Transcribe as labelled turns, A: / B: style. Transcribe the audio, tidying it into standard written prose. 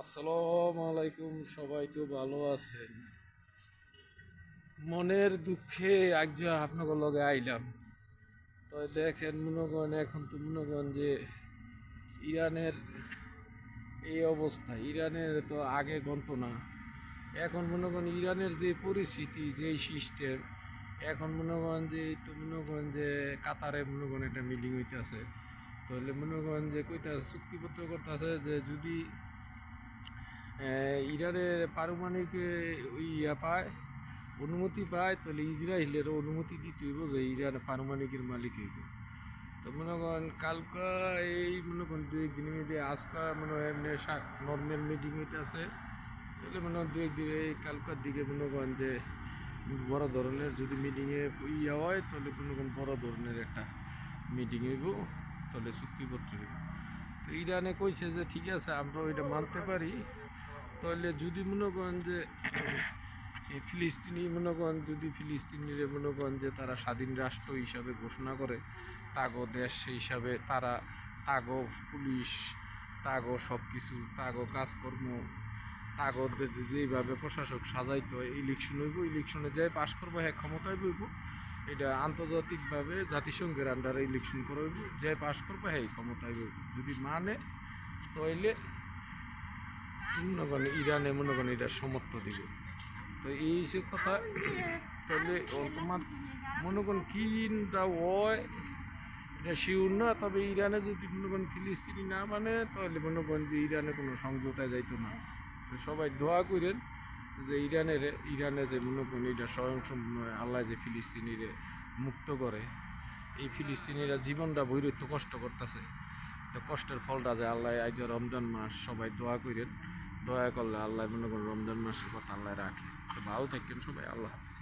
A: আসসালামু আলাইকুম, সবাই তো ভালো আছেন? মনের দুঃখে আজ আপনাকে লগে আইলাম। তো দেখেন মনে করেন, এখন তো মনে করেন যে ইরানের এই অবস্থা, ইরানের তো আগে গন্ত না। এখন মনে করেন ইরানের যে পরিস্থিতি, যেই সিস্টেম, এখন মনে করেন যে এই তো মনে করেন যে কাতারে মনে করেন একটা মিটিং হইতেছে। তাহলে মনে করেন যে কইটা চুক্তিপত্র করতেছে যে যদি ইরানের পারমাণবিক পায়, অনুমতি পায়, তাহলে ইসরায়েলের অনুমতি দিতে হইব যে ইরান পারমাণবিকের মালিক হইব। তো মনে করেন কালকা এই মনে করেন দু একদিনের মধ্যে আজকা মনে হয় এমনি নর্মাল মিটিং হইতে আছে। তাহলে মনে হয় দু একদিন এই কালকার দিকে মনে করেন যে বড় ধরনের যদি মিটিংয়ে হয়, তাহলে মনে করেন বড় ধরনের একটা মিটিং হইব, তাহলে চুক্তিপত্র হইব। তো ইরানে কইছে যে ঠিক আছে, আমরা ওইটা মানতে পারি। তাহলে যদি মনে করেন যে ফিলিস্তিনি মনে করেন, যদি ফিলিস্তিনিরে মনে করেন যে তারা স্বাধীন রাষ্ট্র হিসাবে ঘোষণা করে, তাগো দেশ সেই হিসাবে তারা, তাগো পুলিশ, তাগো সব কিছু, তাগো কাজকর্ম, তাগো যেভাবে প্রশাসক সাজাইতে হয়, ইলেকশন হইব, ইলেকশনে যাই পাশ করবো হ্যাঁ ক্ষমতায় বইব। এটা আন্তর্জাতিকভাবে জাতিসংঘের আন্ডারে ইলেকশন করা হইব, যে পাশ করবো হ্যাঁ ক্ষমতায় বইব। যদি মানে তাইলে মনে করেন ইরানে মনে করেন এটা সমর্থ দিবে। তো এই যে কথা, তাহলে তোমার মনে করেন কিনটা হয় এটা শিউর না। তবে ইরানে যদি মনে করেন ফিলিস্তিনি না মানে, তাহলে মনে করেন যে ইরানে কোনো সমঝোতায় যাইতো না। তো সবাই দোয়া করেন যে ইরানে যে মনে করেন এটা স্বয়ংসম্পূর্ণ আল্লাহ যে ফিলিস্তিনিরে মুক্ত করে। এই ফিলিস্তিনিরা জীবনটা বৈরত্য কষ্ট করতেছে, তো কষ্টের ফলটা যে আল্লাহ আজ রমজান মাস, সবাই দোয়া করেন। দয়া করলে আল্লাহ মনে করেন রমজান মাসের কথা আল্লাহ রাখে। তো ভালো থাকেন সবাই, আল্লাহ হাফেজ।